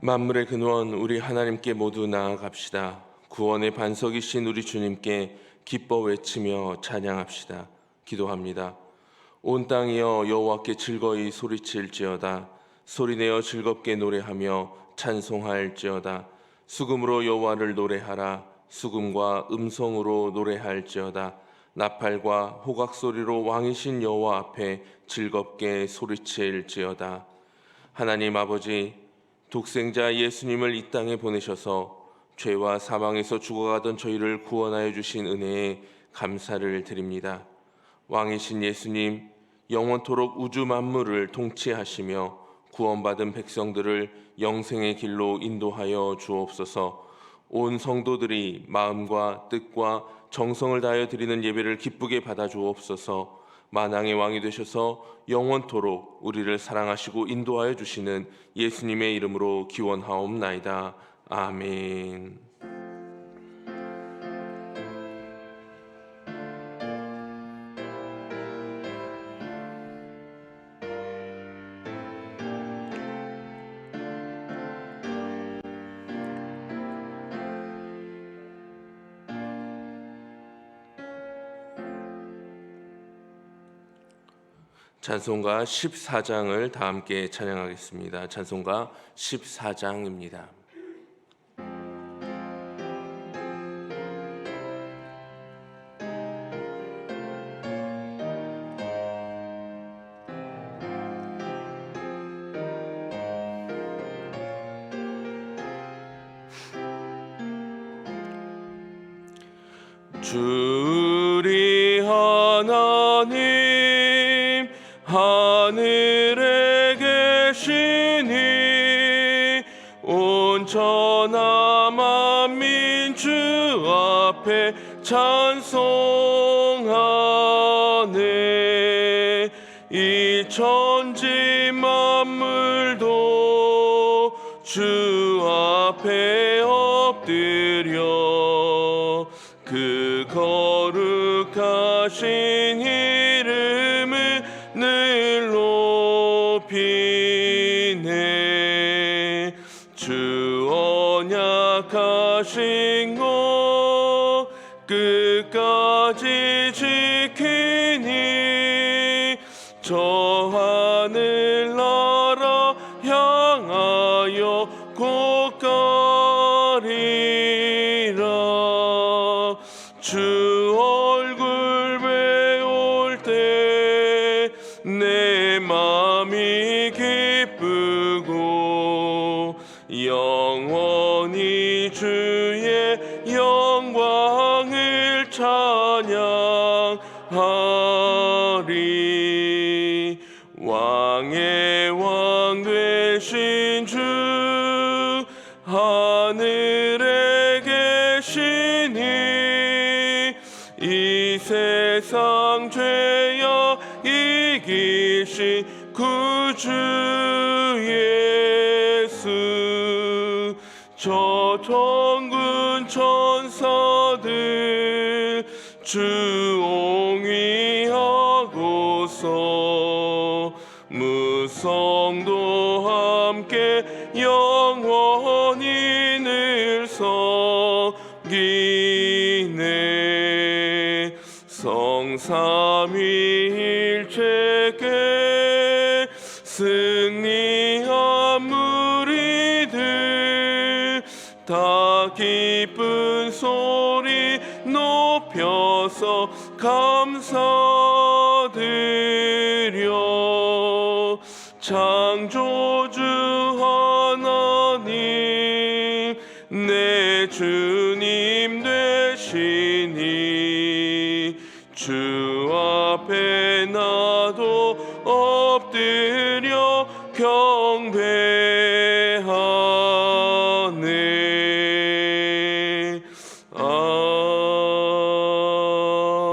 만물의 근원 우리 하나님께 모두 나아갑시다. 구원의 반석이신 우리 주님께 기뻐 외치며 찬양합시다. 기도합니다. 온 땅이여 여호와께 즐거이 소리칠지어다. 소리내어 즐겁게 노래하며 찬송할지어다. 수금으로 여호와를 노래하라. 수금과 음성으로 노래할지어다. 나팔과 호각 소리로 왕이신 여호와 앞에 즐겁게 소리칠지어다. 하나님 아버지, 독생자 예수님을 이 땅에 보내셔서 죄와 사망에서 죽어가던 저희를 구원하여 주신 은혜에 감사를 드립니다. 왕이신 예수님, 영원토록 우주 만물을 통치하시며 구원받은 백성들을 영생의 길로 인도하여 주옵소서. 온 성도들이 마음과 뜻과 정성을 다하여 드리는 예배를 기쁘게 받아 주옵소서. 만왕의 왕이 되셔서 영원토록 우리를 사랑하시고 인도하여 주시는 예수님의 이름으로 기원하옵나이다. 아멘. 찬송가 14장을 다 함께 찬양하겠습니다. 찬송가 14장입니다. 주리 하나님 하늘에 계시니 온 천하 만민 주 앞에 찬송하네. 이 천지 만물도 주 앞에 엎드려 그 거룩하신 이름을 늘 높이네. 주 언약하신 것 끝까지 지키니 저 하늘나라 향하여 곧 가리라. 주 얼굴 배울 때 내 맘이 기쁘고 영원히 주의 영광을 찬양하리. 왕의 왕 되신 주 하늘에 계시니 이 세상 죄여 이기신 구주 예수. 저 천군 천사들 주옹위하고서 무성도 함께 영원히 늘 섬기네. 성삼위일체께 승리한 무리들 다 기쁜 소리 높여서 감사드려. 창조주 하나님 내 주님 되시니 주 앞에 나도 엎드려 경배하네.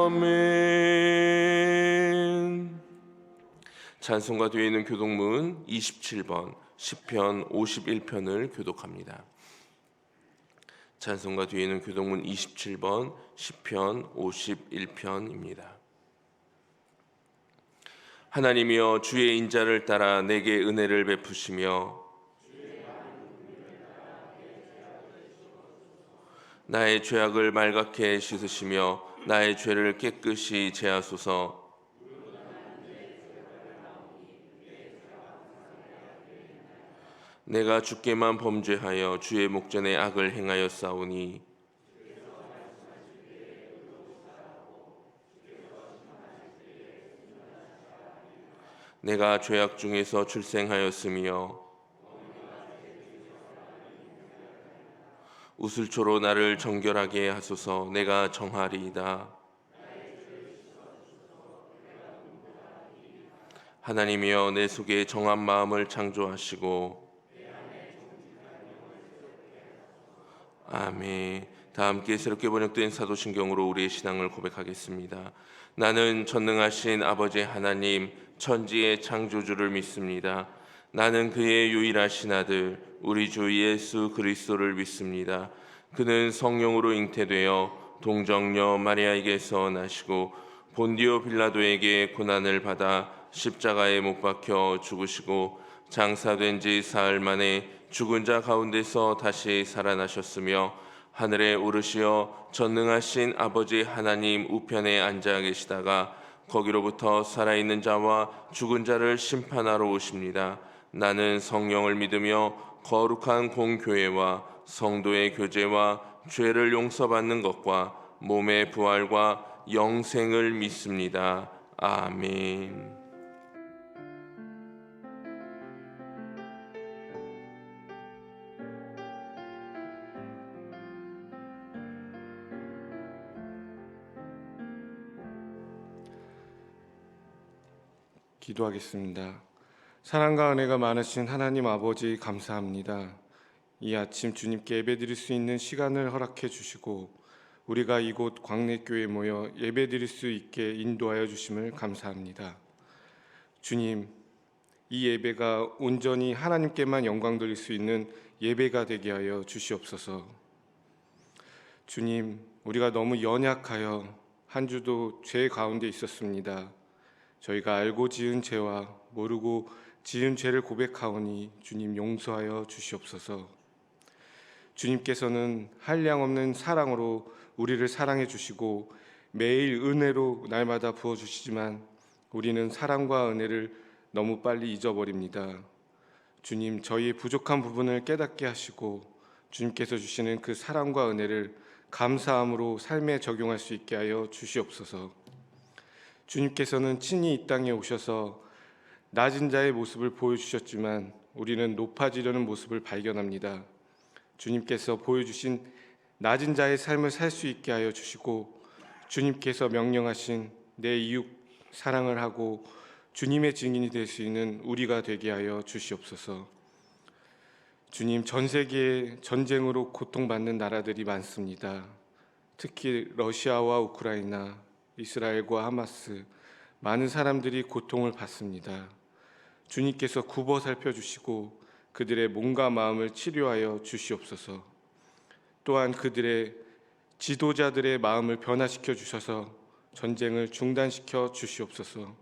아멘. 찬송가 뒤에 있는 교독문 27번 시편 51편을 교독합니다. 찬송가 뒤에 있는 교독문 27번 시편 51편입니다. 하나님이여 주의 인자를 따라 내게 은혜를 베푸시며 나의 죄악을 말갛게 씻으시며 나의 죄를 깨끗이 제하소서. 내가 주께만 범죄하여 주의 목전에 악을 행하였사오니 내가 죄악 중에서 출생하였으며 우슬초로 나를 정결하게 하소서. 내가 정하리이다. 하나님이여 내 속에 정한 마음을 창조하시고 아멘. 다 함께 새롭게 번역된 사도신경으로 우리의 신앙을 고백하겠습니다. 나는 전능하신 아버지 하나님 천지의 창조주를 믿습니다. 나는 그의 유일하신 아들 우리 주 예수 그리스도를 믿습니다. 그는 성령으로 잉태되어 동정녀 마리아에게서 나시고 본디오 빌라도에게 고난을 받아 십자가에 못 박혀 죽으시고 장사된 지 사흘 만에 죽은 자 가운데서 다시 살아나셨으며 하늘에 오르시어 전능하신 아버지 하나님 우편에 앉아 계시다가 거기로부터 살아있는 자와 죽은 자를 심판하러 오십니다. 나는 성령을 믿으며 거룩한 공교회와 성도의 교제와 죄를 용서받는 것과 몸의 부활과 영생을 믿습니다. 아멘. 기도하겠습니다. 사랑과 은혜가 많으신 하나님 아버지 감사합니다. 이 아침 주님께 예배드릴 수 있는 시간을 허락해 주시고 우리가 이곳 광내교회에 모여 예배드릴 수 있게 인도하여 주심을 감사합니다. 주님, 이 예배가 온전히 하나님께만 영광 돌릴 수 있는 예배가 되게 하여 주시옵소서. 주님, 우리가 너무 연약하여 한 주도 죄 가운데 있었습니다. 저희가 알고 지은 죄와 모르고 지은 죄를 고백하오니 주님 용서하여 주시옵소서. 주님께서는 한량없는 사랑으로 우리를 사랑해 주시고 매일 은혜로 날마다 부어주시지만 우리는 사랑과 은혜를 너무 빨리 잊어버립니다. 주님, 저희의 부족한 부분을 깨닫게 하시고 주님께서 주시는 그 사랑과 은혜를 감사함으로 삶에 적용할 수 있게 하여 주시옵소서. 주님께서는 친히 이 땅에 오셔서 낮은 자의 모습을 보여주셨지만 우리는 높아지려는 모습을 발견합니다. 주님께서 보여주신 낮은 자의 삶을 살 수 있게 하여 주시고 주님께서 명령하신 내 이웃 사랑을 하고 주님의 증인이 될 수 있는 우리가 되게 하여 주시옵소서. 주님, 전 세계에 전쟁으로 고통받는 나라들이 많습니다. 특히 러시아와 우크라이나, 이스라엘과 하마스, 많은 사람들이 고통을 받습니다. 주님께서 굽어 살펴주시고 그들의 몸과 마음을 치료하여 주시옵소서. 또한 그들의 지도자들의 마음을 변화시켜 주셔서 전쟁을 중단시켜 주시옵소서.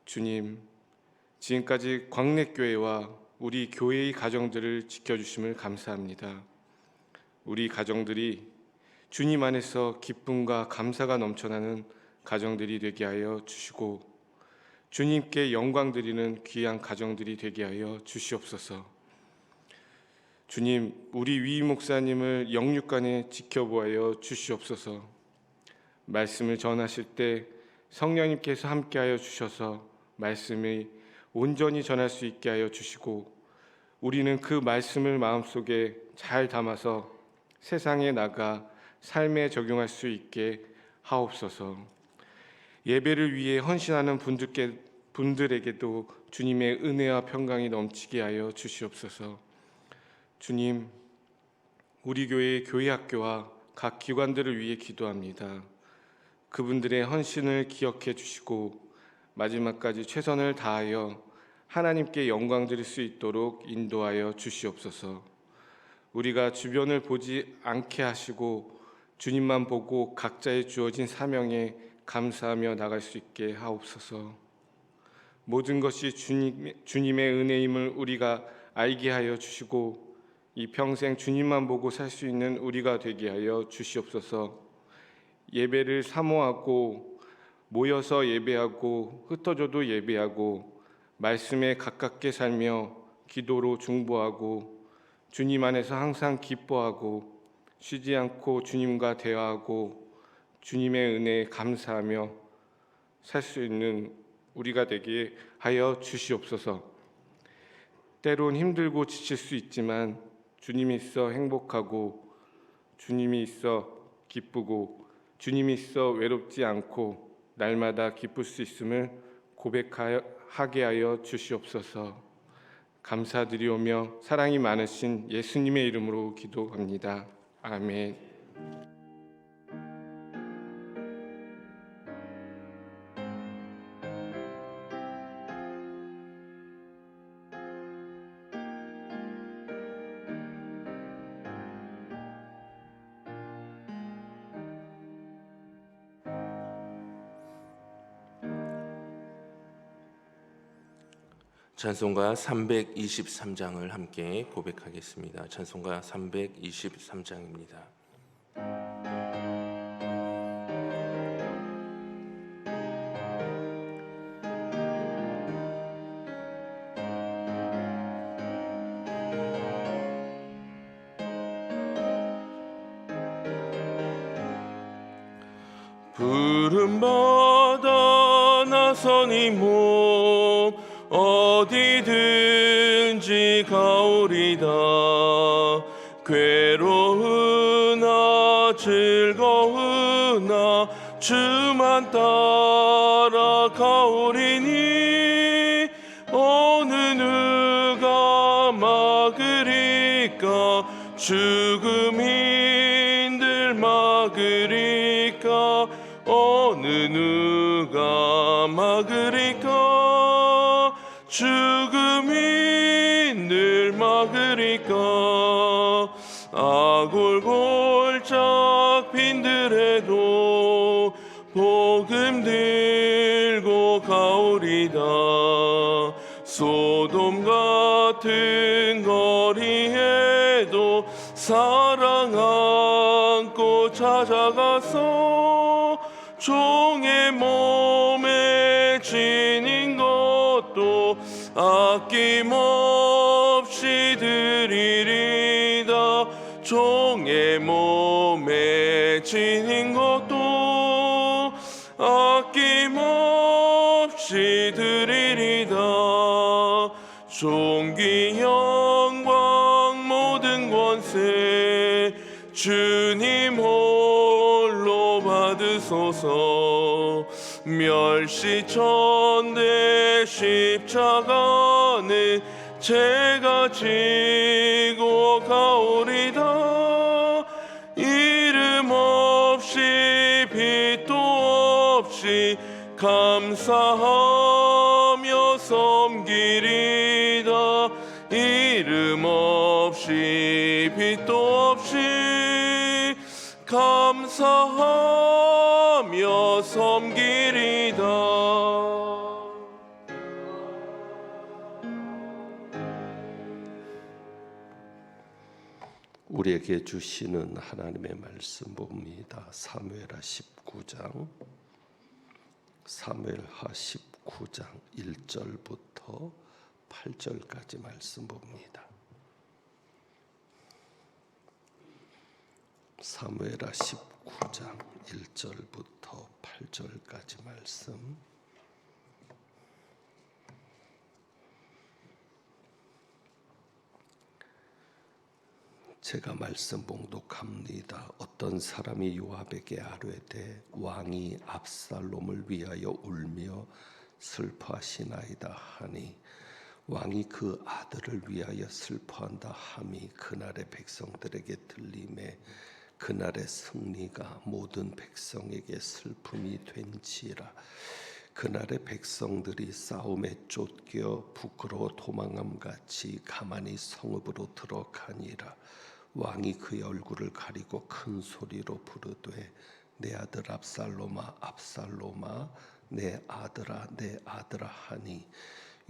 주님, 지금까지 광내교회와 우리 교회의 가정들을 지켜주심을 감사합니다. 우리 가정들이 주님 안에서 기쁨과 감사가 넘쳐나는 가정들이 되게 하여 주시고 주님께 영광 드리는 귀한 가정들이 되게 하여 주시옵소서. 주님, 우리 위 목사님을 영육간에 지켜보아여 주시옵소서. 말씀을 전하실 때 성령님께서 함께하여 주셔서 말씀이 온전히 전할 수 있게 하여 주시고 우리는 그 말씀을 마음속에 잘 담아서 세상에 나가 삶에 적용할 수 있게 하옵소서. 예배를 위해 헌신하는 분들에게도 주님의 은혜와 평강이 넘치게 하여 주시옵소서. 주님, 우리 교회의 교회학교와 각 기관들을 위해 기도합니다. 그분들의 헌신을 기억해 주시고 마지막까지 최선을 다하여 하나님께 영광 드릴 수 있도록 인도하여 주시옵소서. 우리가 주변을 보지 않게 하시고 주님만 보고 각자의 주어진 사명에 감사하며 나갈 수 있게 하옵소서. 모든 것이 주님의 은혜임을 우리가 알게 하여 주시고 이 평생 주님만 보고 살 수 있는 우리가 되게 하여 주시옵소서. 예배를 사모하고 모여서 예배하고 흩어져도 예배하고 말씀에 가깝게 살며 기도로 중보하고 주님 안에서 항상 기뻐하고 쉬지 않고 주님과 대화하고 주님의 은혜에 감사하며 살 수 있는 우리가 되게 하여 주시옵소서. 때론 힘들고 지칠 수 있지만 주님이 있어 행복하고 주님이 있어 기쁘고 주님이 있어 외롭지 않고 날마다 기쁠 수 있음을 고백하게 하여 주시옵소서. 감사드리오며 사랑이 많으신 예수님의 이름으로 기도합니다. 아멘. 찬송가 323장을 함께 고백하겠습니다. 찬송가 323장입니다. 부름받아 나서니 몸 어디든지 가오리다. 괴로우나 즐거우나 주만 따라 가오리니 어느 누가 막으리까. 죽음인들 막으리까. 어느 누가 막으리까. 죽음인들 막으리까. 아골골짝 빈들에도 복음 들고 가오리다. 소돔 같은 거리에도 사랑 안고 찾아가서 종의 몸에 지닌 것도 아낌없이 드리리다. 종의 몸에 지닌 것도 아낌없이 드리리다. 존귀 영광 모든 권세 주님 홀로 받으소서. 멸시천대 십자가는 제가 지고 가오리다. 이름 없이 빛도 없이 감사하며 섬기리다. 이름 없이 빛도 없이 감사하며 섬기리다. 우리에게 주시는 하나님의 말씀 봅니다. 사무엘하 19장 1절부터 8절까지 말씀 봅니다. 사무엘하 19장 1절부터 8절까지 말씀. 제가 말씀 봉독합니다. 어떤 사람이 요압에게 아뢰되 왕이 압살롬을 위하여 울며 슬퍼하시나이다 하니 왕이 그 아들을 위하여 슬퍼한다 함이 그날의 백성들에게 들림에 그날의 승리가 모든 백성에게 슬픔이 된지라. 그날의 백성들이 싸움에 쫓겨 부끄러워 도망함같이 가만히 성읍으로 들어가니라. 왕이 그의 얼굴을 가리고 큰 소리로 부르되 내 아들 압살롬아 압살롬아 내 아들아 내 아들아 하니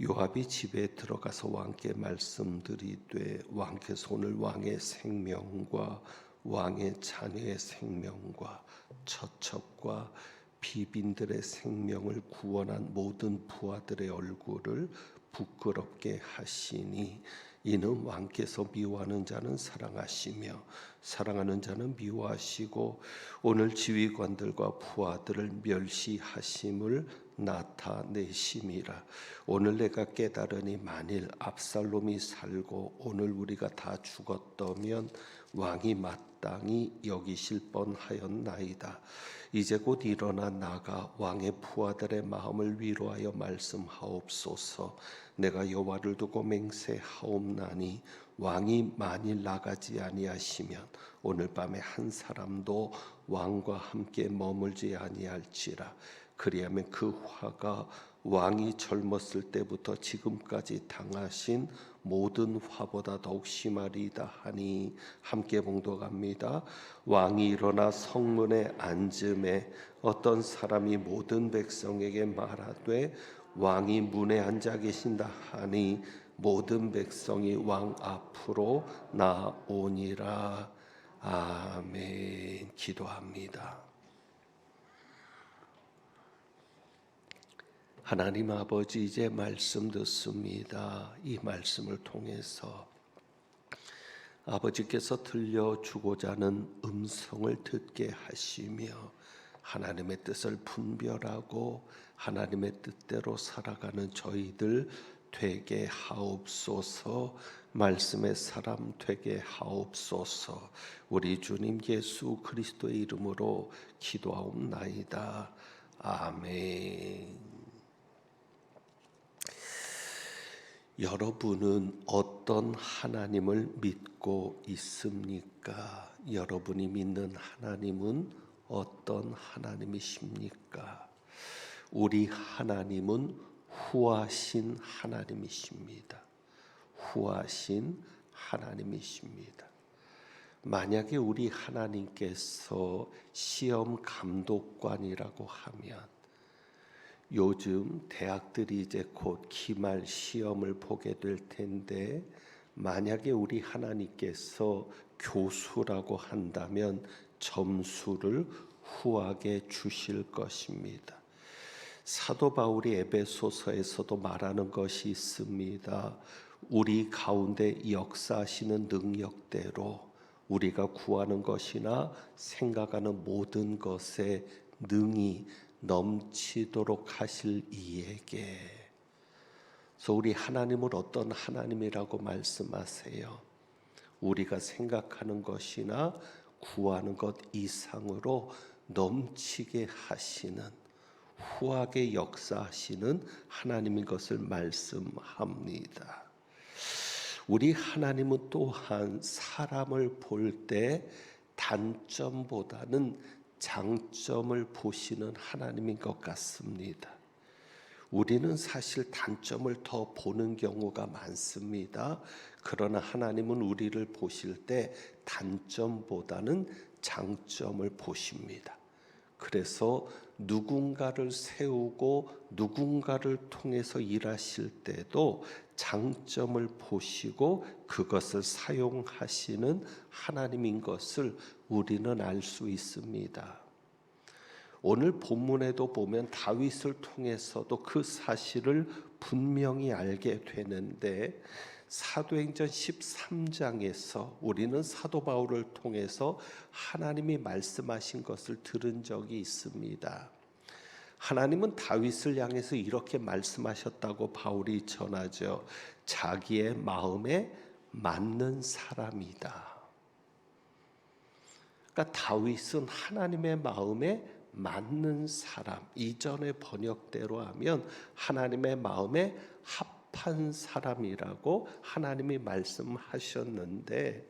요압이 집에 들어가서 왕께 말씀드리되 왕께서 오늘 왕의 생명과 왕의 자녀의 생명과 처첩과 비빈들의 생명을 구원한 모든 부하들의 얼굴을 부끄럽게 하시니 이는 왕께서 미워하는 자는 사랑하시며 사랑하는 자는 미워하시고 오늘 지휘관들과 부하들을 멸시하심을 나타내심이라. 오늘 내가 깨달으니 만일 압살롬이 살고 오늘 우리가 다 죽었다면 왕이 마땅히 여기실 뻔하였나이다. 이제 곧 일어나 나가 왕의 부하들의 마음을 위로하여 말씀하옵소서. 내가 여호와를 두고 맹세하옵나니 왕이 만일 나가지 아니하시면 오늘 밤에 한 사람도 왕과 함께 머물지 아니할지라. 그리하면 그 화가 왕이 젊었을 때부터 지금까지 당하신 모든 화보다 더욱 심하리이다 하니 함께 봉독합니다. 왕이 일어나 성문에 앉음에 어떤 사람이 모든 백성에게 말하되 왕이 문에 앉아 계신다 하니 모든 백성이 왕 앞으로 나오니라. 아멘. 기도합니다. 하나님 아버지, 이제 말씀 듣습니다. 이 말씀을 통해서 아버지께서 들려주고자 하는 음성을 듣게 하시며 하나님의 뜻을 분별하고 하나님의 뜻대로 살아가는 저희들 되게 하옵소서. 말씀의 사람 되게 하옵소서. 우리 주님 예수 그리스도의 이름으로 기도하옵나이다. 아멘. 여러분은 어떤 하나님을 믿고 있습니까? 여러분이 믿는 하나님은 어떤 하나님이십니까? 우리 하나님은 후하신 하나님이십니다. 후하신 하나님이십니다. 만약에 우리 하나님께서 시험 감독관이라고 하면 요즘 대학들이 이제 곧 기말 시험을 보게 될 텐데 만약에 우리 하나님께서 교수라고 한다면 점수를 후하게 주실 것입니다. 사도 바울이 에베소서에서도 말하는 것이 있습니다. 우리 가운데 역사하시는 능력대로 우리가 구하는 것이나 생각하는 모든 것에 능히 넘치도록 하실 이에게. 그래서 우리 하나님을 어떤 하나님이라고 말씀하세요? 우리가 생각하는 것이나 구하는 것 이상으로 넘치게 하시는, 후하게 역사하시는 하나님인 것을 말씀합니다. 우리 하나님은 또한 사람을 볼 때 단점보다는 장점을 보시는 하나님인 것 같습니다. 우리는 사실 단점을 더 보는 경우가 많습니다. 그러나 하나님은 우리를 보실 때 단점보다는 장점을 보십니다. 그래서 누군가를 세우고 누군가를 통해서 일하실 때도 장점을 보시고 그것을 사용하시는 하나님인 것을 우리는 알 수 있습니다. 오늘 본문에도 보면 다윗을 통해서도 그 사실을 분명히 알게 되는데 사도행전 13장에서 우리는 사도 바울을 통해서 하나님이 말씀하신 것을 들은 적이 있습니다. 하나님은 다윗을 향해서 이렇게 말씀하셨다고 바울이 전하죠. 자기의 마음에 맞는 사람이다. 그러니까 다윗은 하나님의 마음에 맞는 사람, 이전의 번역대로 하면 하나님의 마음에 합한 사람이라고 하나님이 말씀하셨는데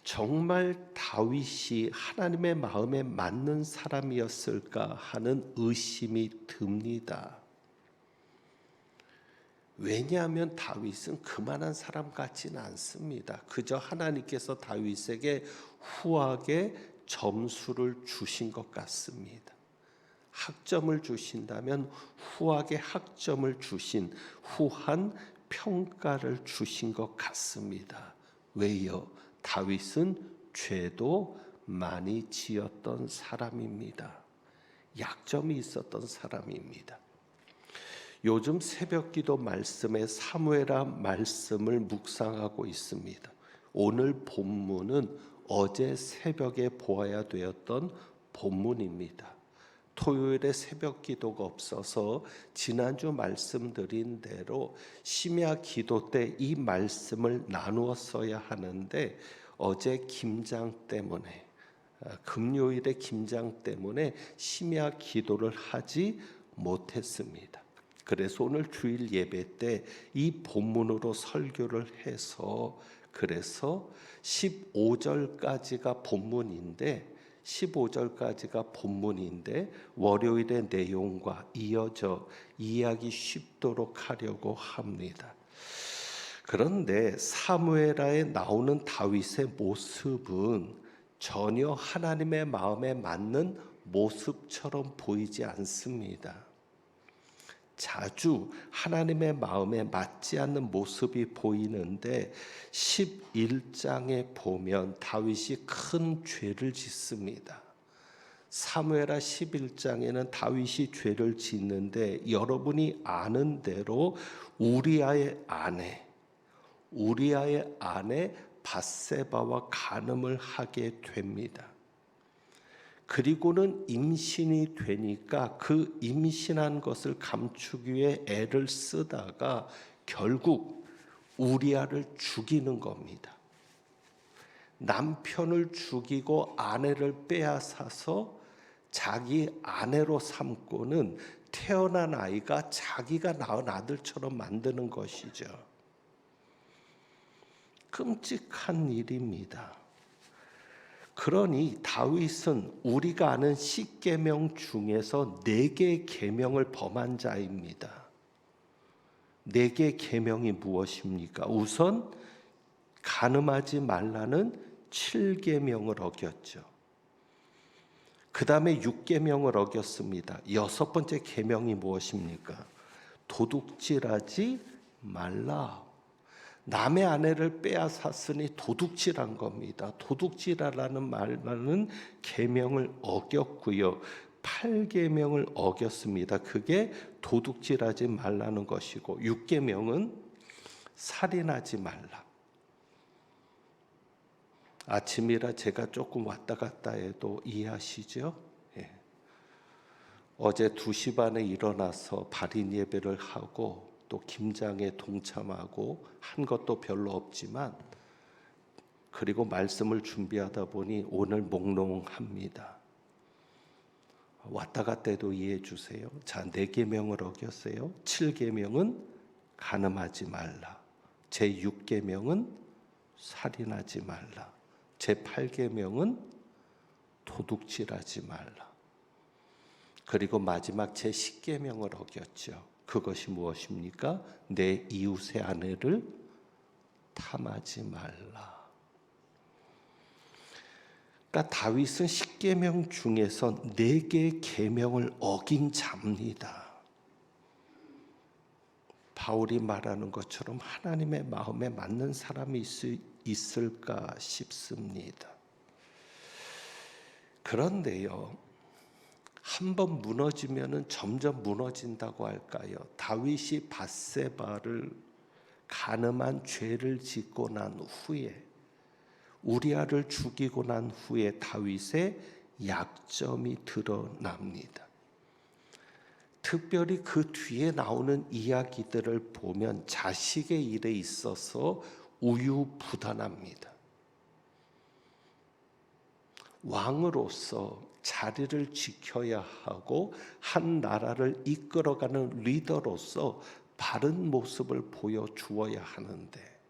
정말 다윗이 하나님의 마음에 맞는 사람이었을까 하는 의심이 듭니다. 왜냐하면 다윗은 그만한 사람 같지는 않습니다. 그저 하나님께서 다윗에게 후하게 점수를 주신 것 같습니다. 학점을 주신다면 후하게 학점을 주신, 후한 평가를 주신 것 같습니다. 왜요? 다윗은 죄도 많이 지었던 사람입니다. 약점이 있었던 사람입니다. 요즘 새벽기도 말씀에 사무엘하 말씀을 묵상하고 있습니다. 오늘 본문은 어제 새벽에 보아야 되었던 본문입니다. 토요일에 새벽기도가 없어서 지난주 말씀드린 대로 심야 기도 때 이 말씀을 나누었어야 하는데 어제 김장 때문에, 금요일에 김장 때문에 심야 기도를 하지 못했습니다. 그래서 오늘 주일 예배 때 이 본문으로 설교를 해서, 그래서 15절까지가 본문인데 월요일의 내용과 이어져 이해하기 쉽도록 하려고 합니다. 그런데 사무엘하에 나오는 다윗의 모습은 전혀 하나님의 마음에 맞는 모습처럼 보이지 않습니다. 자주 하나님의 마음에 맞지 않는 모습이 보이는데 11장에 보면 다윗이 큰 죄를 짓습니다. 사무엘하 11장에는 다윗이 죄를 짓는데 여러분이 아는 대로 우리아의 아내 밧세바와 간음을 하게 됩니다. 그리고는 임신이 되니까 그 임신한 것을 감추기 위해 애를 쓰다가 결국 우리아를 죽이는 겁니다. 남편을 죽이고 아내를 빼앗아서 자기 아내로 삼고는 태어난 아이가 자기가 낳은 아들처럼 만드는 것이죠. 끔찍한 일입니다. 그러니 다윗은 우리가 아는 10계명 중에서 4개의 계명을 범한 자입니다. 4개의 계명이 무엇입니까? 우선 간음하지 말라는 7계명을 어겼죠. 그 다음에 6계명을 어겼습니다. 6번째 계명이 무엇입니까? 도둑질하지 말라. 남의 아내를 빼앗았으니 도둑질한 겁니다. 도둑질하라는 말은 계명을 어겼고요. 8계명을 어겼습니다. 그게 도둑질하지 말라는 것이고 6계명은 살인하지 말라. 아침이라 제가 조금 왔다 갔다 해도 이해하시죠? 예. 어제 2시 반에 일어나서 발인 예배를 하고 또 김장에 동참하고 한 것도 별로 없지만 그리고 말씀을 준비하다 보니 오늘 몽롱합니다. 왔다 갔다 해도 이해해 주세요. 자, 4계명을 어겼어요. 7계명은 간음하지 말라. 제 6계명은 살인하지 말라. 제 8계명은 도둑질하지 말라. 그리고 마지막 제 10계명을 어겼죠. 그것이 무엇입니까? 내 이웃의 아내를 탐하지 말라. 그러니까 다윗은 10계명 중에서 4개의 계명을 어긴 자입니다. 바울이 말하는 것처럼 하나님의 마음에 맞는 사람이 있을까 싶습니다. 그런데요, 한번 무너지면은 점점 무너진다고 할까요? 다윗이 밧세바를 간음한 죄를 짓고 난 후에 우리아를 죽이고 난 후에 다윗의 약점이 드러납니다. 특별히 그 뒤에 나오는 이야기들을 보면 자식의 일에 있어서 우유부단합니다. 왕으로서 자리를 지켜야 하고 한 나라를 이끌어가는 리더로서 바른 모습을 보여주어야 하는데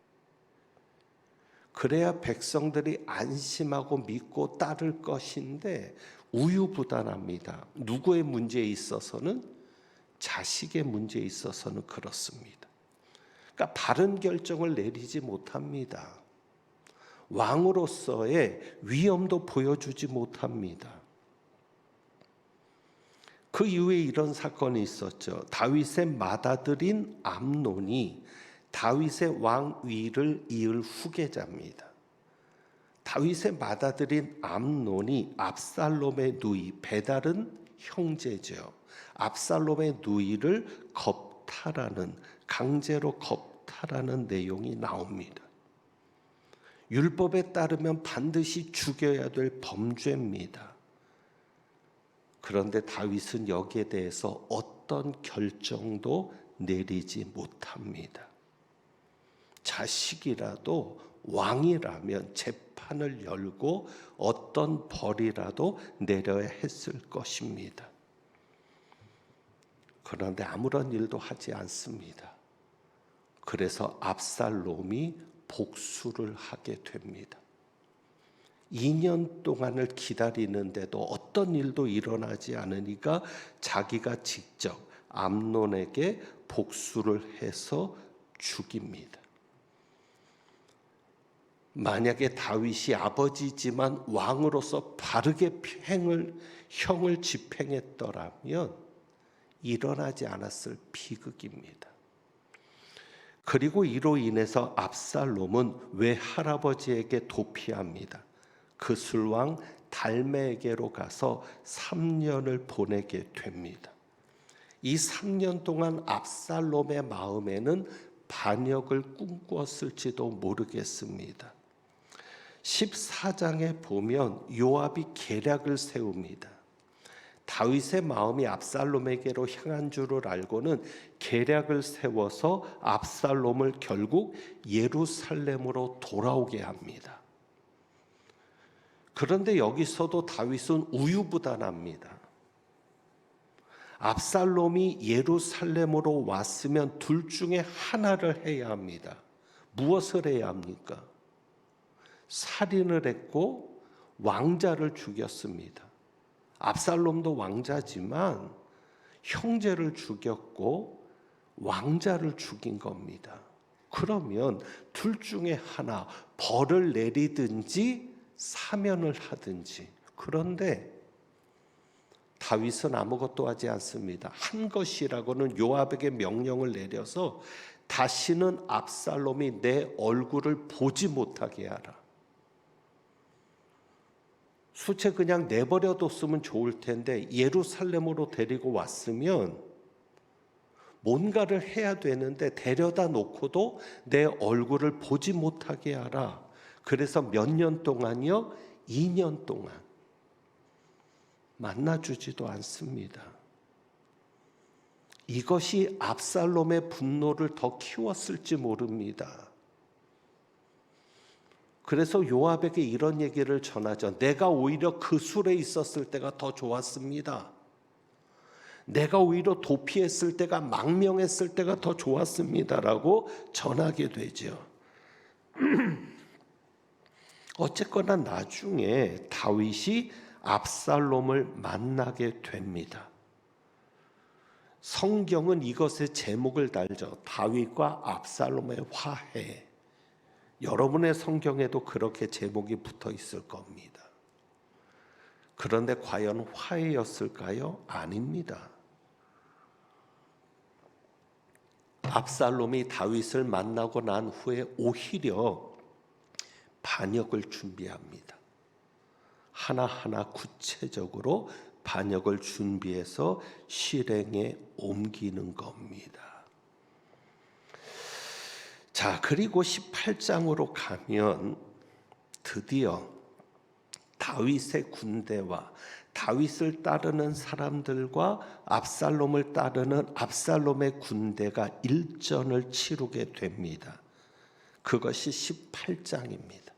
그래야 백성들이 안심하고 믿고 따를 것인데 우유부단합니다. 누구의 문제에 있어서는 자식의 문제에 있어서는 그렇습니다. 그러니까 바른 결정을 내리지 못합니다. 왕으로서의 위엄도 보여주지 못합니다. 그 이후에 이런 사건이 있었죠. 다윗의 맏아들인 암논이 다윗의 왕위를 이을 후계자입니다. 다윗의 맏아들인 암논이 압살롬의 누이, 베달은 형제죠. 압살롬의 누이를 겁탈하는, 강제로 겁탈하는 내용이 나옵니다. 율법에 따르면 반드시 죽여야 될 범죄입니다. 그런데 다윗은 여기에 대해서 어떤 결정도 내리지 못합니다. 자식이라도 왕이라면 재판을 열고 어떤 벌이라도 내려야 했을 것입니다. 그런데 아무런 일도 하지 않습니다. 그래서 압살롬이 복수를 하게 됩니다. 2년 동안을 기다리는데도 어떤 일도 일어나지 않으니까 자기가 직접 암논에게 복수를 해서 죽입니다. 만약에 다윗이 아버지지만 왕으로서 바르게 형을 집행했더라면 일어나지 않았을 비극입니다. 그리고 이로 인해서 압살롬은 외할아버지에게 도피합니다. 그술왕 달메에게로 가서 3년을 보내게 됩니다. 이 3년 동안 압살롬의 마음에는 반역을 꿈꾸었을지도 모르겠습니다. 14장에 보면 요압이 계략을 세웁니다. 다윗의 마음이 압살롬에게로 향한 줄을 알고는 계략을 세워서 압살롬을 결국 예루살렘으로 돌아오게 합니다. 그런데 여기서도 다윗은 우유부단합니다. 압살롬이 예루살렘으로 왔으면 둘 중에 하나를 해야 합니다. 무엇을 해야 합니까? 살인을 했고 왕자를 죽였습니다. 압살롬도 왕자지만 형제를 죽였고 왕자를 죽인 겁니다. 그러면 둘 중에 하나, 벌을 내리든지 사면을 하든지. 그런데 다윗은 아무것도 하지 않습니다. 한 것이라고는 요압에게 명령을 내려서 다시는 압살롬이 내 얼굴을 보지 못하게 하라. 수채 그냥 내버려 뒀으면 좋을 텐데 예루살렘으로 데리고 왔으면 뭔가를 해야 되는데 데려다 놓고도 내 얼굴을 보지 못하게 하라. 그래서 몇 년 동안이요? 2년 동안 만나주지도 않습니다. 이것이 압살롬의 분노를 더 키웠을지 모릅니다. 그래서 요압에게 이런 얘기를 전하죠. 내가 오히려 그 술에 있었을 때가 더 좋았습니다. 내가 오히려 도피했을 때가, 망명했을 때가 더 좋았습니다라고 전하게 되죠. 어쨌거나 나중에 다윗이 압살롬을 만나게 됩니다. 성경은 이것의 제목을 달죠. 다윗과 압살롬의 화해. 여러분의 성경에도 그렇게 제목이 붙어 있을 겁니다. 그런데 과연 화해였을까요? 아닙니다. 압살롬이 다윗을 만나고 난 후에 오히려 반역을 준비합니다. 하나하나 구체적으로 반역을 준비해서 실행에 옮기는 겁니다. 자, 그리고 18장으로 가면 드디어 다윗의 군대와 다윗을 따르는 사람들과 압살롬을 따르는 압살롬의 군대가 일전을 치르게 됩니다. 그것이 18장입니다.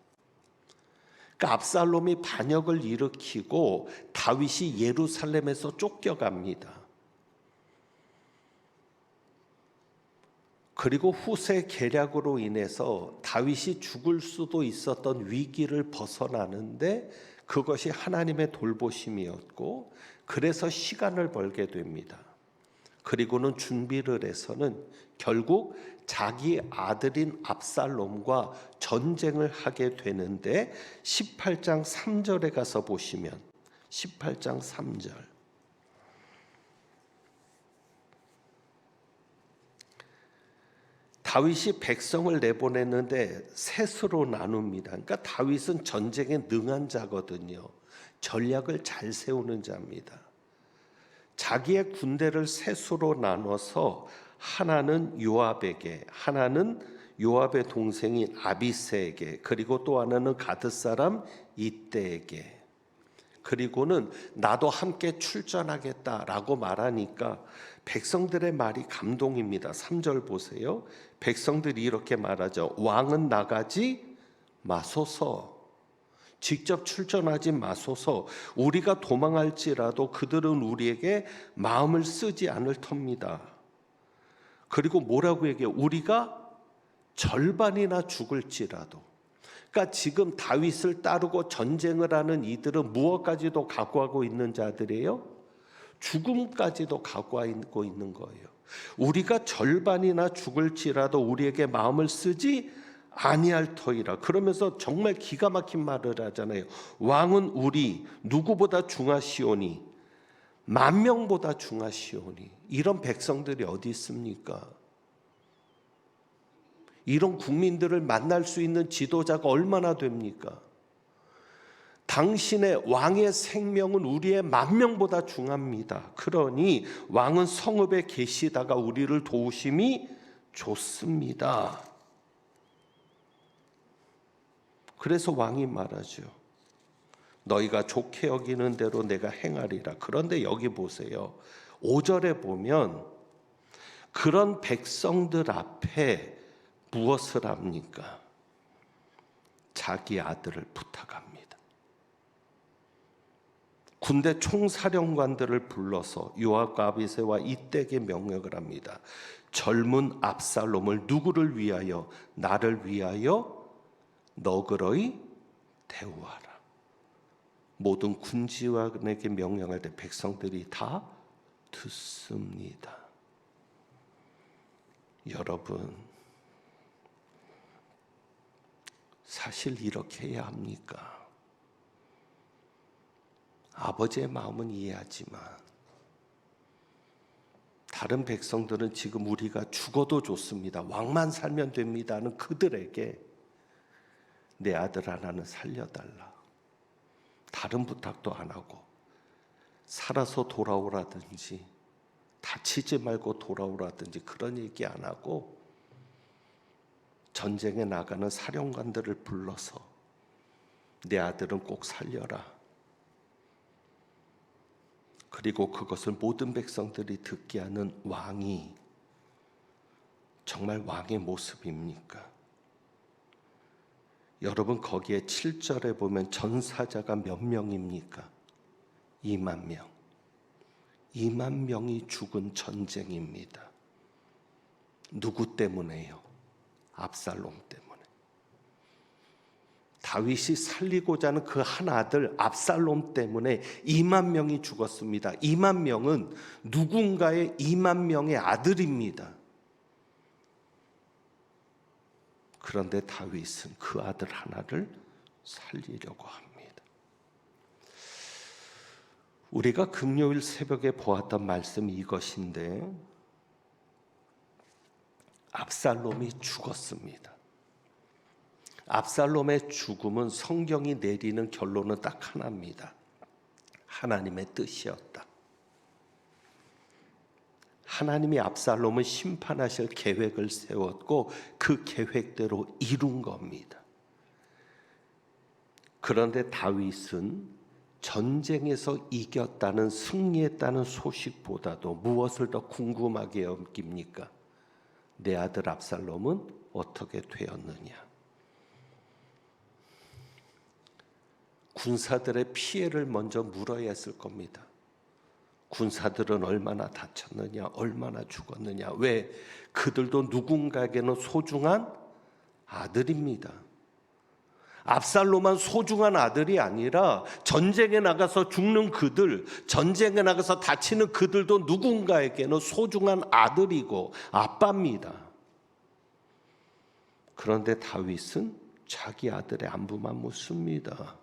그러니까 압살롬이 반역을 일으키고 다윗이 예루살렘에서 쫓겨갑니다. 그리고 후세 계략으로 인해서 다윗이 죽을 수도 있었던 위기를 벗어나는데 그것이 하나님의 돌보심이었고, 그래서 시간을 벌게 됩니다. 그리고는 준비를 해서는 결국 자기 아들인 압살롬과 전쟁을 하게 되는데 18장 3절에 가서 보시면 18장 3절 다윗이 백성을 내보냈는데 셋으로 나눕니다. 그러니까 다윗은 전쟁에 능한 자거든요. 전략을 잘 세우는 자입니다. 자기의 군대를 셋으로 나눠서 하나는 요압에게, 하나는 요압의 동생인 아비새에게, 그리고 또 하나는 가드 사람 이때에게, 그리고는 나도 함께 출전하겠다라고 말하니까 백성들의 말이 감동입니다. 3절 보세요. 백성들이 이렇게 말하죠. 왕은 나가지 마소서. 직접 출전하지 마소서. 우리가 도망할지라도 그들은 우리에게 마음을 쓰지 않을 터입니다. 그리고 뭐라고 얘기해요? 우리가 절반이나 죽을지라도. 그러니까 지금 다윗을 따르고 전쟁을 하는 이들은 무엇까지도 각오하고 있는 자들이에요? 죽음까지도 각오하고 있는 거예요. 우리가 절반이나 죽을지라도 우리에게 마음을 쓰지 아니할 터이라. 그러면서 정말 기가 막힌 말을 하잖아요. 왕은 우리 누구보다 중하시오니, 만 명보다 중하시오니. 이런 백성들이 어디 있습니까? 이런 국민들을 만날 수 있는 지도자가 얼마나 됩니까? 당신의 왕의 생명은 우리의 만 명보다 중합니다. 그러니 왕은 성읍에 계시다가 우리를 도우심이 좋습니다. 그래서 왕이 말하죠. 너희가 좋게 여기는 대로 내가 행하리라. 그런데 여기 보세요. 5절에 보면 그런 백성들 앞에 무엇을 합니까? 자기 아들을 부탁합니다. 군대 총사령관들을 불러서 요압과 아비새와 이때에게 명령을 합니다. 젊은 압살롬을 누구를 위하여? 나를 위하여 너그러이 대우하라. 모든 군지관에게 명령할 때 백성들이 다 듣습니다. 여러분, 사실 이렇게 해야 합니까? 아버지의 마음은 이해하지만 다른 백성들은 지금 우리가 죽어도 좋습니다, 왕만 살면 됩니다 하는 그들에게 내 아들 하나는 살려달라. 다른 부탁도 안 하고 살아서 돌아오라든지 다치지 말고 돌아오라든지 그런 얘기 안 하고 전쟁에 나가는 사령관들을 불러서 내 아들은 꼭 살려라. 그리고 그것을 모든 백성들이 듣게 하는 왕이 정말 왕의 모습입니까? 여러분, 거기에 7절에 보면 전사자가 몇 명입니까? 2만 명. 2만 명이 죽은 전쟁입니다. 누구 때문에요? 압살롬 때문에. 다윗이 살리고자 하는 그 한 아들 압살롬 때문에 2만 명이 죽었습니다. 2만 명은 누군가의 2만 명의 아들입니다. 그런데 다윗은 그 아들 하나를 살리려고 합니다. 우리가 금요일 새벽에 보았던 말씀이 이것인데, 압살롬이 죽었습니다. 압살롬의 죽음은 성경이 내리는 결론은 딱 하나입니다. 하나님의 뜻이었다. 하나님이 압살롬을 심판하실 계획을 세웠고 그 계획대로 이룬 겁니다. 그런데 다윗은 전쟁에서 이겼다는, 승리했다는 소식보다도 무엇을 더 궁금하게 여깁니까? 내 아들 압살롬은 어떻게 되었느냐? 군사들의 피해를 먼저 물어야 했을 겁니다. 군사들은 얼마나 다쳤느냐, 얼마나 죽었느냐. 왜? 그들도 누군가에게는 소중한 아들입니다. 압살롬은 소중한 아들이 아니라 전쟁에 나가서 죽는 그들, 전쟁에 나가서 다치는 그들도 누군가에게는 소중한 아들이고 아빠입니다. 그런데 다윗은 자기 아들의 안부만 묻습니다.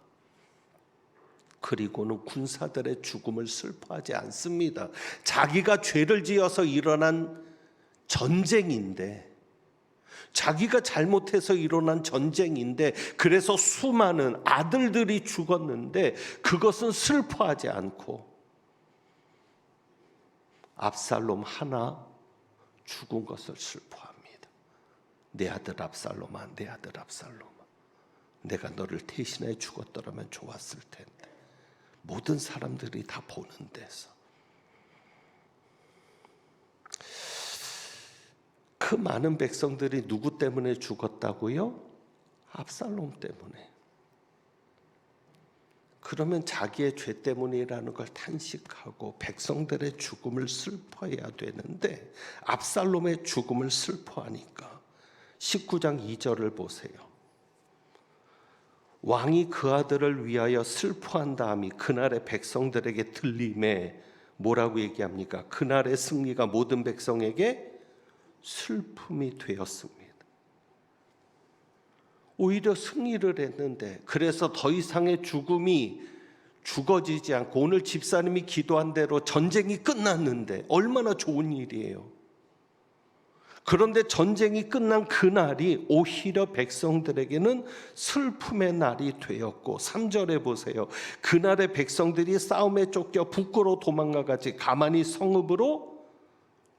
그리고는 군사들의 죽음을 슬퍼하지 않습니다. 자기가 죄를 지어서 일어난 전쟁인데 자기가 잘못해서 일어난 전쟁인데 그래서 수많은 아들들이 죽었는데 그것은 슬퍼하지 않고 압살롬 하나 죽은 것을 슬퍼합니다. 내 아들 압살롬아, 내 아들 압살롬아, 내가 너를 대신해 죽었더라면 좋았을 텐데. 모든 사람들이 다 보는 데서 그 많은 백성들이 누구 때문에 죽었다고요? 압살롬 때문에. 그러면 자기의 죄 때문이라는 걸 탄식하고 백성들의 죽음을 슬퍼해야 되는데 압살롬의 죽음을 슬퍼하니까 19장 2절을 보세요. 왕이 그 아들을 위하여 슬퍼한 다음이 그날의 백성들에게 들림에 뭐라고 얘기합니까? 그날의 승리가 모든 백성에게 슬픔이 되었습니다. 오히려 승리를 했는데 그래서 더 이상의 죽음이 죽어지지 않고 오늘 집사님이 기도한 대로 전쟁이 끝났는데 얼마나 좋은 일이에요. 그런데 전쟁이 끝난 그날이 오히려 백성들에게는 슬픔의 날이 되었고 3절에 보세요. 그날의 백성들이 싸움에 쫓겨 북으로 도망가같이 가만히 성읍으로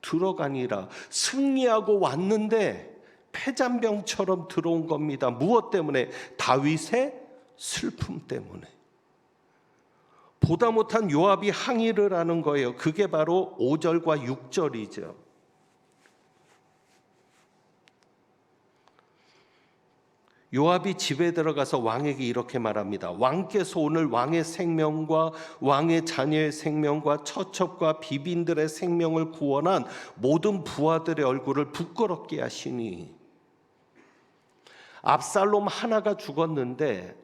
들어가니라. 승리하고 왔는데 패잔병처럼 들어온 겁니다. 무엇 때문에? 다윗의 슬픔 때문에. 보다 못한 요압이 항의를 하는 거예요. 그게 바로 5절과 6절이죠. 요압이 집에 들어가서 왕에게 이렇게 말합니다. 왕께서 오늘 왕의 생명과 왕의 자녀의 생명과 처첩과 비빈들의 생명을 구원한 모든 부하들의 얼굴을 부끄럽게 하시니. 압살롬 하나가 죽었는데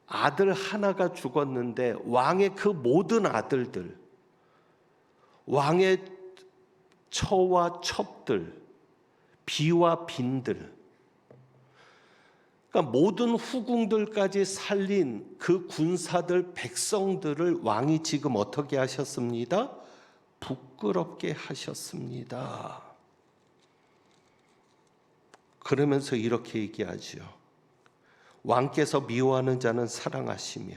아들 하나가 죽었는데 왕의 그 모든 아들들, 왕의 처와 첩들, 비와 빈들, 그러니까 모든 후궁들까지 살린 그 군사들, 백성들을 왕이 지금 어떻게 하셨습니다? 부끄럽게 하셨습니다. 그러면서 이렇게 얘기하죠. 왕께서 미워하는 자는 사랑하시며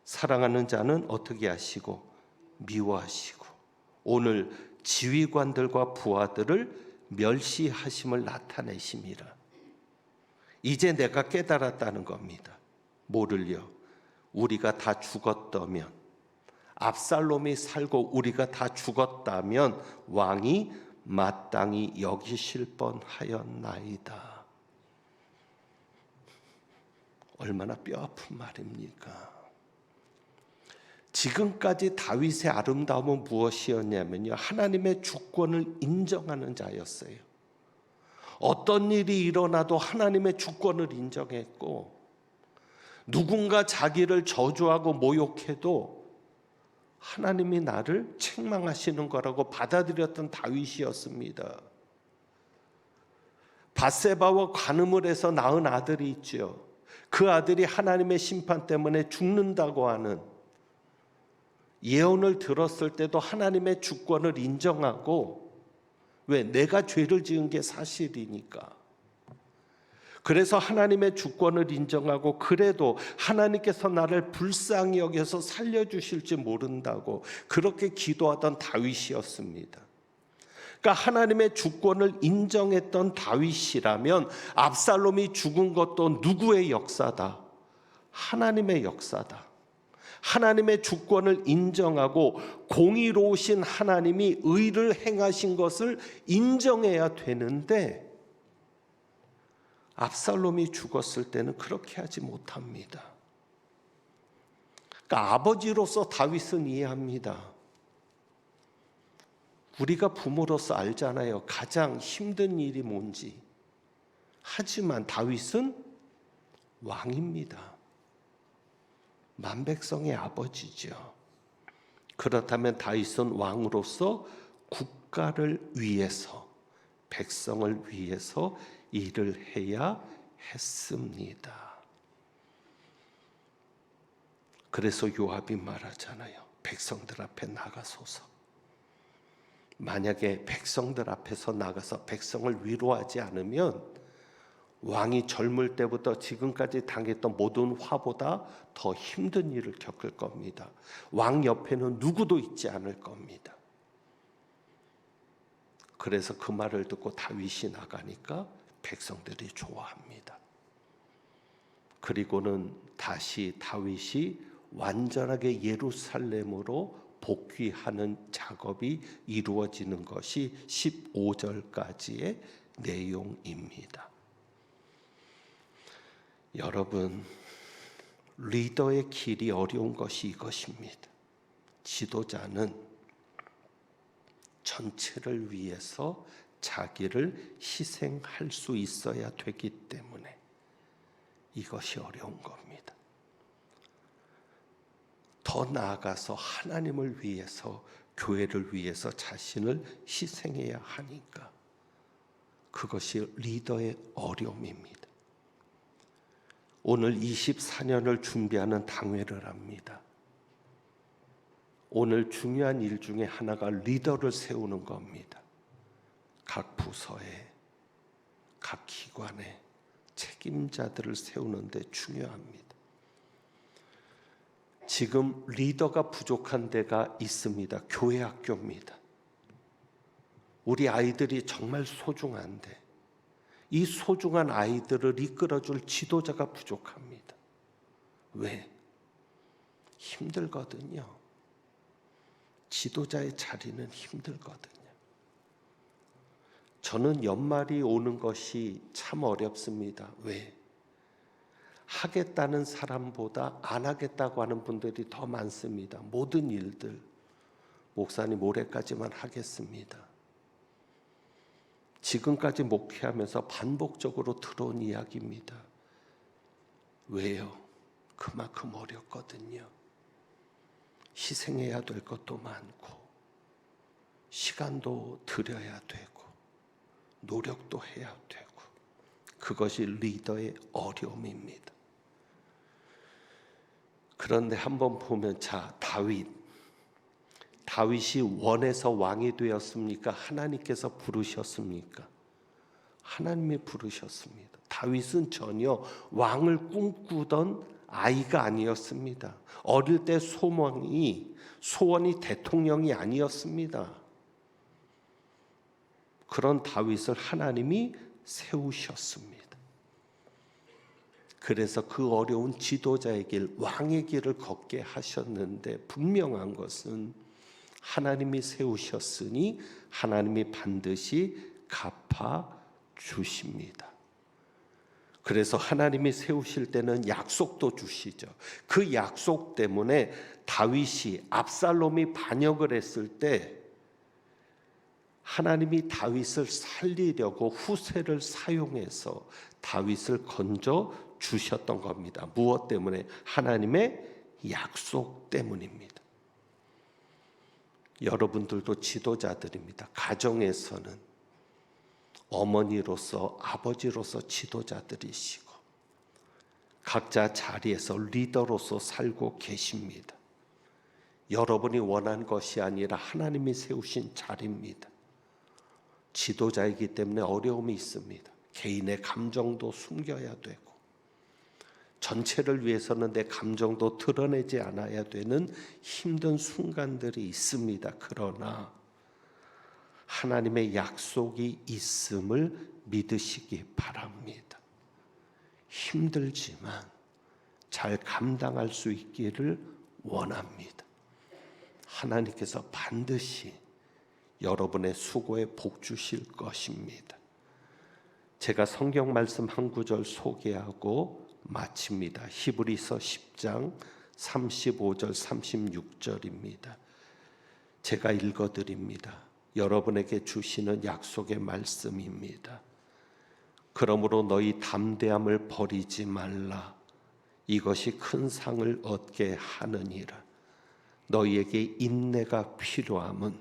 사랑하는 자는 어떻게 하시고 미워하시고 오늘 지휘관들과 부하들을 멸시하심을 나타내심이라. 이제 내가 깨달았다는 겁니다. 뭐를요? 우리가 다 죽었다면, 압살롬이 살고 우리가 다 죽었다면 왕이 마땅히 여기실 뻔하였나이다. 얼마나 뼈아픈 말입니까? 지금까지 다윗의 아름다움은 무엇이었냐면요, 하나님의 주권을 인정하는 자였어요. 어떤 일이 일어나도 하나님의 주권을 인정했고, 누군가 자기를 저주하고 모욕해도 하나님이 나를 책망하시는 거라고 받아들였던 다윗이었습니다. 밧세바와 간음을 해서 낳은 아들이 있죠. 그 아들이 하나님의 심판 때문에 죽는다고 하는 예언을 들었을 때도 하나님의 주권을 인정하고, 왜? 내가 죄를 지은 게 사실이니까. 그래서 하나님의 주권을 인정하고, 그래도 하나님께서 나를 불쌍히 여겨서 살려주실지 모른다고 그렇게 기도하던 다윗이었습니다. 그러니까 하나님의 주권을 인정했던 다윗이라면 압살롬이 죽은 것도 누구의 역사다? 하나님의 역사다. 하나님의 주권을 인정하고 공의로우신 하나님이 의를 행하신 것을 인정해야 되는데, 압살롬이 죽었을 때는 그렇게 하지 못합니다. 그러니까 아버지로서 다윗은 이해합니다. 우리가 부모로서 알잖아요. 가장 힘든 일이 뭔지. 하지만 다윗은 왕입니다. 만백성의 아버지죠. 그렇다면 다윗은 왕으로서 국가를 위해서, 백성을 위해서 일을 해야 했습니다. 그래서 요압이 말하잖아요. 백성들 앞에 나가소서. 만약에 백성들 앞에서 나가서 백성을 위로하지 않으면 왕이 젊을 때부터 지금까지 당했던 모든 화보다 더 힘든 일을 겪을 겁니다. 왕 옆에는 누구도 있지 않을 겁니다. 그래서 그 말을 듣고 다윗이 나가니까 백성들이 좋아합니다. 그리고는 다시 다윗이 완전하게 예루살렘으로 복귀하는 작업이 이루어지는 것이 15절까지의 내용입니다. 여러분, 리더의 길이 어려운 것이 이것입니다. 지도자는 전체를 위해서 자기를 희생할 수 있어야 되기 때문에 이것이 어려운 겁니다. 더 나아가서 하나님을 위해서, 교회를 위해서 자신을 희생해야 하니까 그것이 리더의 어려움입니다. 오늘 24년을 준비하는 당회를 합니다. 오늘 중요한 일 중에 하나가 리더를 세우는 겁니다. 각 부서에, 각 기관에 책임자들을 세우는데 중요합니다. 지금 리더가 부족한 데가 있습니다. 교회 학교입니다. 우리 아이들이 정말 소중한데 이 소중한 아이들을 이끌어줄 지도자가 부족합니다. 왜? 힘들거든요. 지도자의 자리는 힘들거든요. 저는 연말이 오는 것이 참 어렵습니다. 왜? 하겠다는 사람보다 안 하겠다고 하는 분들이 더 많습니다. 모든 일들, 목사님 올해까지만 하겠습니다. 지금까지 목회하면서 반복적으로 들어온 이야기입니다. 왜요? 그만큼 어렵거든요. 희생해야 될 것도 많고 시간도 들여야 되고 노력도 해야 되고 그것이 리더의 어려움입니다. 그런데 한번 보면 다윗이 원해서 왕이 되었습니까? 하나님께서 부르셨습니까? 하나님이 부르셨습니다. 다윗은 전혀 왕을 꿈꾸던 아이가 아니었습니다. 어릴 때 소원이 대통령이 아니었습니다. 그런 다윗을 하나님이 세우셨습니다. 그래서 그 어려운 지도자의 길, 왕의 길을 걷게 하셨는데 분명한 것은 하나님이 세우셨으니 하나님이 반드시 갚아 주십니다. 그래서 하나님이 세우실 때는 약속도 주시죠. 그 약속 때문에 다윗이 압살롬이 반역을 했을 때 하나님이 다윗을 살리려고 후세를 사용해서 다윗을 건져 주셨던 겁니다. 무엇 때문에? 하나님의 약속 때문입니다. 여러분들도 지도자들입니다. 가정에서는 어머니로서 아버지로서 지도자들이시고 각자 자리에서 리더로서 살고 계십니다. 여러분이 원한 것이 아니라 하나님이 세우신 자리입니다. 지도자이기 때문에 어려움이 있습니다. 개인의 감정도 숨겨야 되고 전체를 위해서는 내 감정도 드러내지 않아야 되는 힘든 순간들이 있습니다. 그러나 하나님의 약속이 있음을 믿으시기 바랍니다. 힘들지만 잘 감당할 수 있기를 원합니다. 하나님께서 반드시 여러분의 수고에 복 주실 것입니다. 제가 성경 말씀 한 구절 소개하고 마칩니다. 히브리서 10장 35절 36절입니다. 제가 읽어드립니다. 여러분에게 주시는 약속의 말씀입니다. 그러므로 너희 담대함을 버리지 말라. 이것이 큰 상을 얻게 하느니라. 너희에게 인내가 필요함은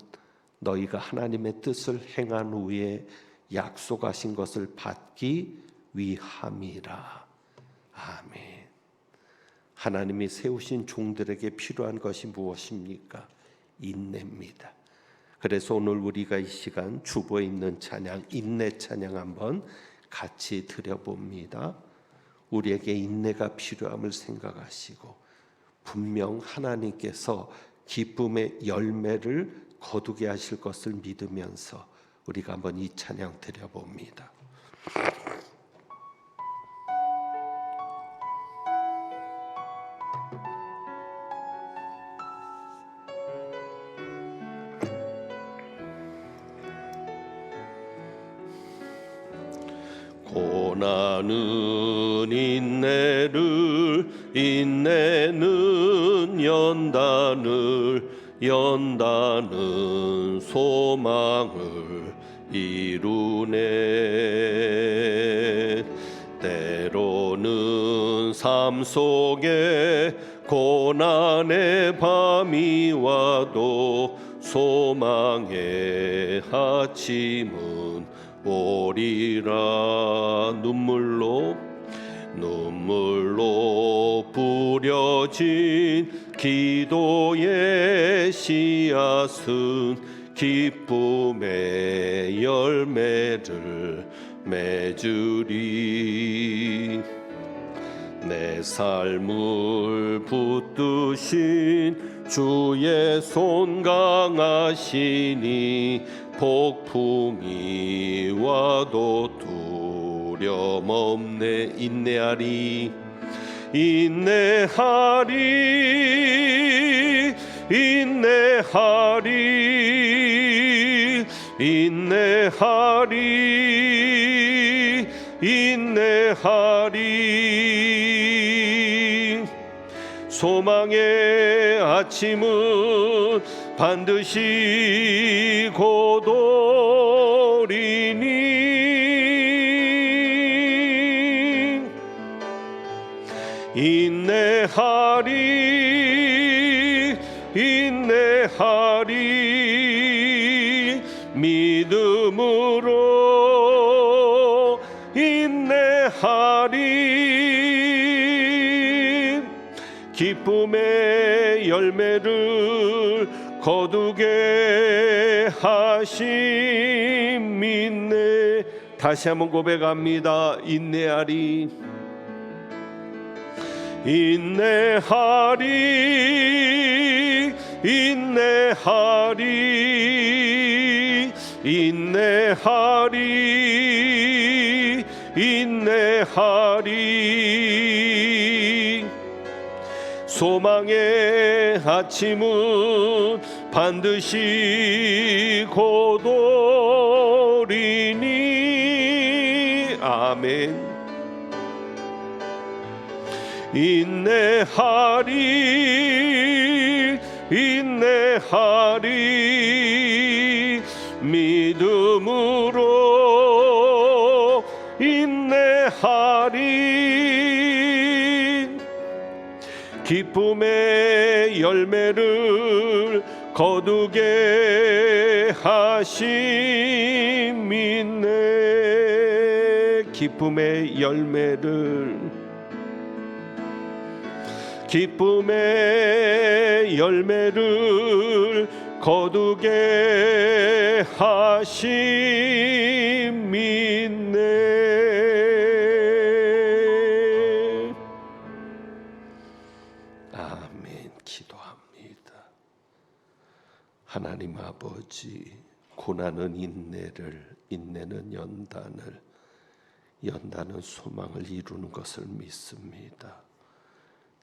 너희가 하나님의 뜻을 행한 후에 약속하신 것을 받기 위함이라. 아멘. 하나님이 세우신 종들에게 필요한 것이 무엇입니까? 인내입니다. 그래서 오늘 우리가 이 시간 주보에 있는 찬양, 인내 찬양 한번 같이 드려봅니다. 우리에게 인내가 필요함을 생각하시고 분명 하나님께서 기쁨의 열매를 거두게 하실 것을 믿으면서 우리가 한번 이 찬양 드려봅니다. 고난은 인내를, 인내는 연단은 소망을 이루네. 때로는 삶 속에 고난의 밤이 와도 소망의 아침은 오리라. 눈물로 뿌려진 기도의 씨앗은 기쁨의 열매를 맺으리. 내 삶을 붙드신 주의 손 강하시니 폭풍이 와도 두려움 없네. 인내하리, 인내하리, 인내하리, 인내하리, 인내하리. 소망의 아침은 반드시 곧 오리니. 인내하리, 인내하리, 믿음으로 인내하리. 기쁨의 열매를 거두게 하심 인내. 다시 한번 고백합니다. 인내하리, 인내하리, 인내하리, 인내하리, 인내하리. 소망의 아침은 반드시 곧 오리니. 아멘. 인내하리, 인내하리, 믿음으로 인내하리. 기쁨의 열매를 거두게 하심 인내. 기쁨의 열매를, 기쁨의 열매를 거두게 하심 인내. 아멘. 기도합니다. 하나님 아버지, 고난은 인내를, 인내는 연단은 소망을 이루는 것을 믿습니다.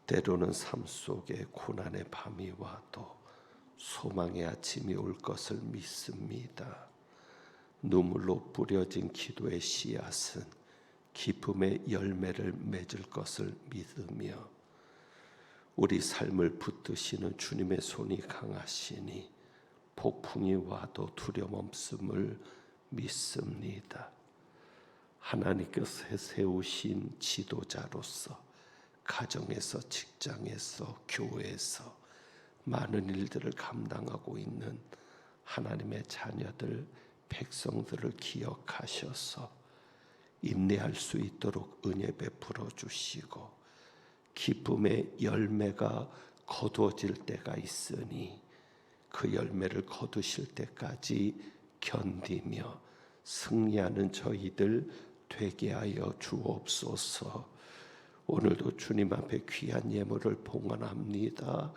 때로는 삶 속에 고난의 밤이 와도 소망의 아침이 올 것을 믿습니다. 눈물로 뿌려진 기도의 씨앗은 기쁨의 열매를 맺을 것을 믿으며 우리 삶을 붙드시는 주님의 손이 강하시니 폭풍이 와도 두려움 없음을 믿습니다. 하나님께서 세우신 지도자로서 가정에서, 직장에서, 교회에서 많은 일들을 감당하고 있는 하나님의 자녀들, 백성들을 기억하셔서 인내할 수 있도록 은혜 베풀어 주시고 기쁨의 열매가 거두어질 때가 있으니 그 열매를 거두실 때까지 견디며 승리하는 저희들 되게 하여 주옵소서. 오늘도 주님 앞에 귀한 예물을 봉헌합니다.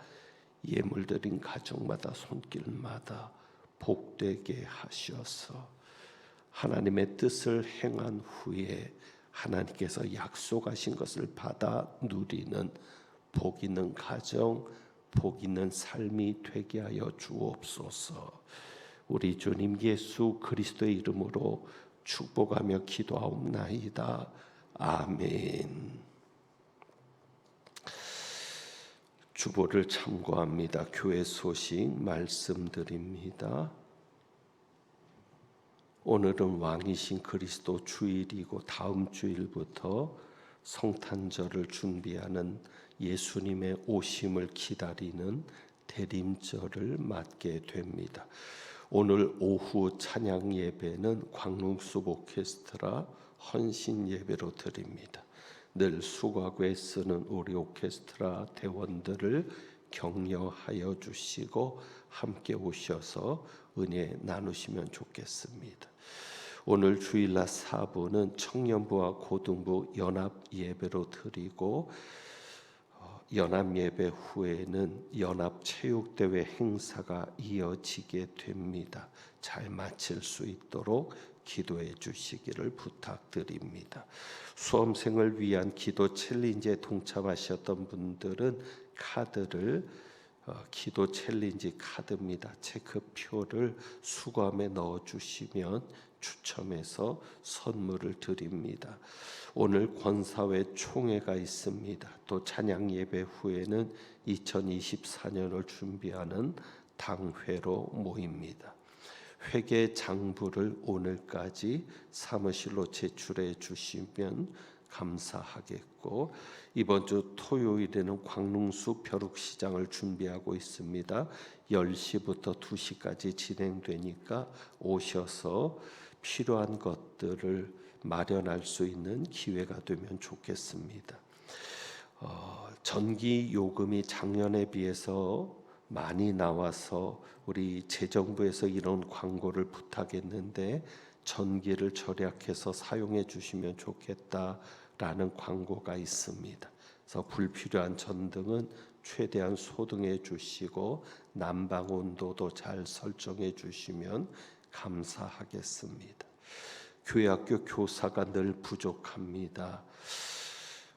예물 드린 가정마다 손길마다 복되게 하셔서 하나님의 뜻을 행한 후에 하나님께서 약속하신 것을 받아 누리는 복 있는 가정, 복 있는 삶이 되게 하여 주옵소서. 우리 주님 예수 그리스도의 이름으로 축복하며 기도하옵나이다. 아멘. 주보를 참고합니다. 교회 소식 말씀드립니다. 오늘은 왕이신 그리스도 주일이고 다음 주일부터 성탄절을 준비하는 예수님의 오심을 기다리는 대림절을 맞게 됩니다. 오늘 오후 찬양 예배는 광릉숲 오케스트라 헌신 예배로 드립니다. 늘 수고하고 애쓰는 우리 오케스트라 대원들을 격려하여 주시고 함께 오셔서 은혜 나누시면 좋겠습니다. 오늘 주일날 4부는 청년부와 고등부 연합 예배로 드리고 연합 예배 후에는 연합 체육대회 행사가 이어지게 됩니다. 잘 마칠 수 있도록 기도해 주시기를 부탁드립니다. 수험생을 위한 기도 챌린지에 동참하셨던 분들은 카드를 기도 챌린지 카드입니다. 체크표를 수거함에 넣어주시면 추첨해서 선물을 드립니다. 오늘 권사회 총회가 있습니다. 또 찬양 예배 후에는 2024년을 준비하는 당회로 모입니다. 회계 장부를 오늘까지 사무실로 제출해 주시면 감사하겠고, 이번 주 토요일에는 광릉숲 벼룩시장을 준비하고 있습니다. 10시부터 2시까지 진행되니까 오셔서 필요한 것들을 마련할 수 있는 기회가 되면 좋겠습니다. 전기 요금이 작년에 비해서 많이 나와서 우리 재정부에서 이런 광고를 부탁했는데 전기를 절약해서 사용해 주시면 좋겠다라는 광고가 있습니다. 그래서 불필요한 전등은 최대한 소등해 주시고 난방 온도도 잘 설정해 주시면 감사하겠습니다. 교회 학교 교사가 늘 부족합니다.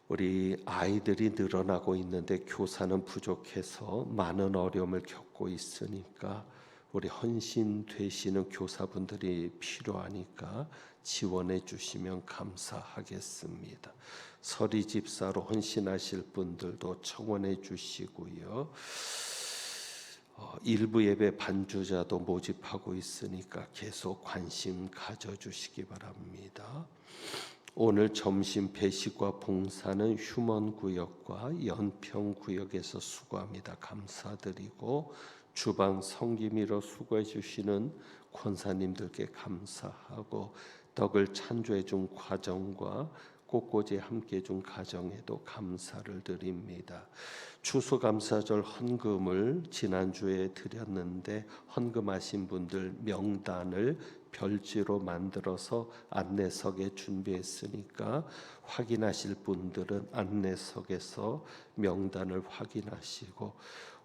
우리 아이들이 늘어나고 있는데 교사는 부족해서 많은 어려움을 겪고 있으니까 우리 헌신 되시는 교사분들이 필요하니까 지원해 주시면 감사하겠습니다. 서리 집사로 헌신하실 분들도 청원해 주시고요. 일부 예배 반주자도 모집하고 있으니까 계속 관심 가져주시기 바랍니다. 오늘 점심 배식과 봉사는 휴먼구역과 연평구역에서 수고합니다. 감사드리고 주방 성기미로 수고해 주시는 권사님들께 감사하고 떡을 찬조해 준 과정과 꽃꽂이 함께 준 가정에도 감사를 드립니다. 추수감사절 헌금을 지난주에 드렸는데 헌금하신 분들 명단을 별지로 만들어서 안내석에 준비했으니까 확인하실 분들은 안내석에서 명단을 확인하시고,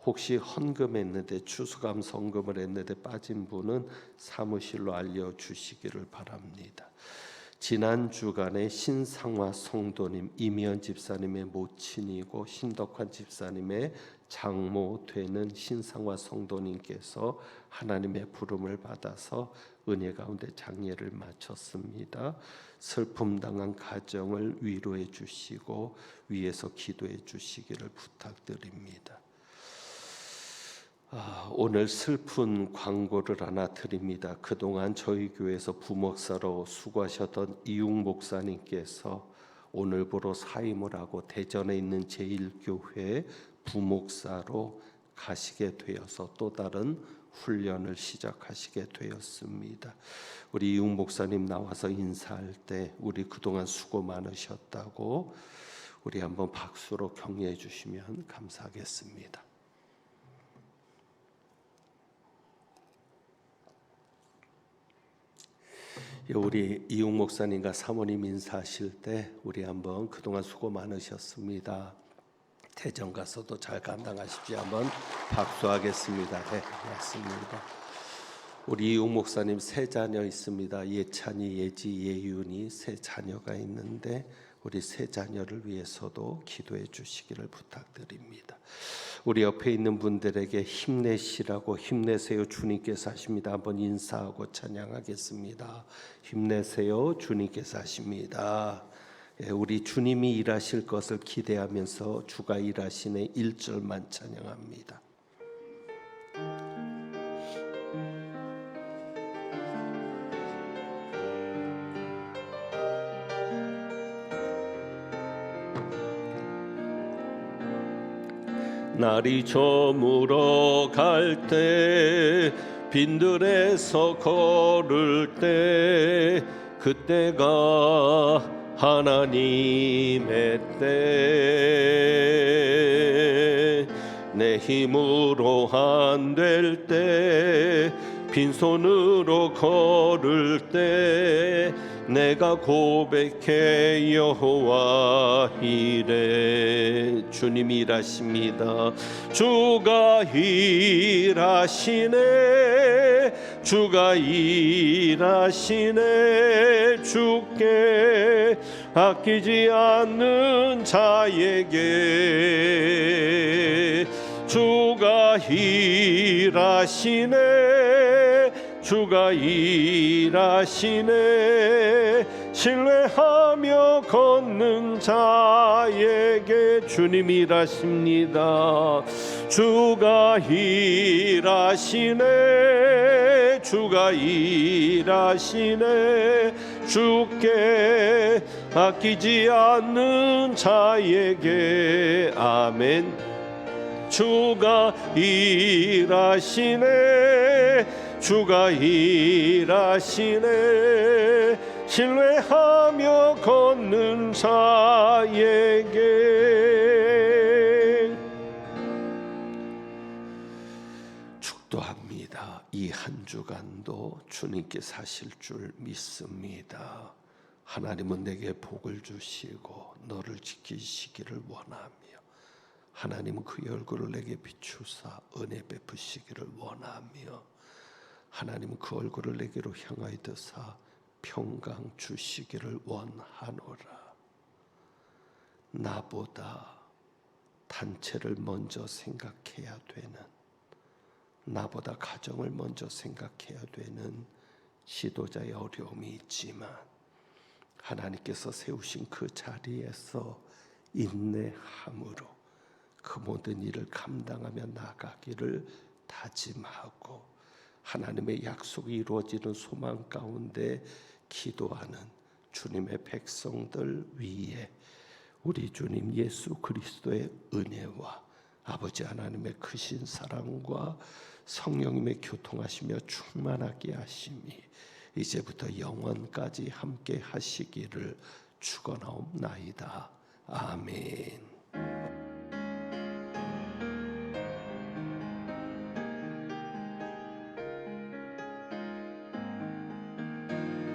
혹시 헌금했는데 추수감사 헌금을 했는데 빠진 분은 사무실로 알려주시기를 바랍니다. 지난 주간에 신상화 성도님, 이미연 집사님의 모친이고 신덕환 집사님의 장모 되는 신상화 성도님께서 하나님의 부름을 받아서 은혜 가운데 장례를 마쳤습니다. 슬픔 당한 가정을 위로해 주시고 위에서 기도해 주시기를 부탁드립니다. 오늘 슬픈 광고를 하나 드립니다. 그동안 저희 교회에서 부목사로 수고하셨던 이웅 목사님께서 오늘부로 사임을 하고 대전에 있는 제1교회 부목사로 가시게 되어서 또 다른 훈련을 시작하시게 되었습니다. 우리 이웅 목사님 나와서 인사할 때 우리 그동안 수고 많으셨다고 우리 한번 박수로 격려해 주시면 감사하겠습니다. 우리 이웅 목사님과 사모님 인사하실 때 우리 한번 그동안 수고 많으셨습니다. 대전 가서도 잘 감당하십시오. 한번 박수하겠습니다. 네, 맞습니다. 우리 이웅 목사님 세 자녀 있습니다. 예찬이, 예지, 예윤이 세 자녀가 있는데 우리 세 자녀를 위해서도 기도해 주시기를 부탁드립니다. 우리 옆에 있는 분들에게 힘내시라고 힘내세요 주님께서 하십니다. 한번 인사하고 찬양하겠습니다. 힘내세요 주님께서 하십니다. 우리 주님이 일하실 것을 기대하면서 주가 일하시네 1절만 찬양합니다. 날이 저물어 갈 때 빈들에서 걸을 때 그때가 하나님의 때 내 힘으로 안 될 때 빈손으로 걸을 때 내가 고백해 여호와 이래. 주님이 일하십니다. 주가 일하시네 주가 일하시네 주께 아끼지 않는 자에게 주가 일하시네 주가 일하시네 신뢰하며 걷는 자에게 주님이 일하십니다. 주가 일하시네 주가 일하시네 주께 아끼지 않는 자에게 아멘. 주가 일하시네 주가 일하시네 신뢰하며 걷는 자에게. 축도합니다. 이 한 주간도 주님께서 하실 줄 믿습니다. 하나님은 내게 복을 주시고 너를 지키시기를 원하며 하나님은 그의 얼굴을 내게 비추사 은혜 베푸시기를 원하며 하나님은 그 얼굴을 내게로 향하여 드사 평강 주시기를 원하노라. 나보다 단체를 먼저 생각해야 되는, 나보다 가정을 먼저 생각해야 되는 지도자의 어려움이 있지만 하나님께서 세우신 그 자리에서 인내함으로 그 모든 일을 감당하며 나가기를 다짐하고 하나님의 약속이 이루어지는 소망 가운데 기도하는 주님의 백성들 위에 우리 주님 예수 그리스도의 은혜와 아버지 하나님의 크신 사랑과 성령님의 교통하시며 충만하게 하심이 이제부터 영원까지 함께 하시기를 축원하옵나이다. 아멘.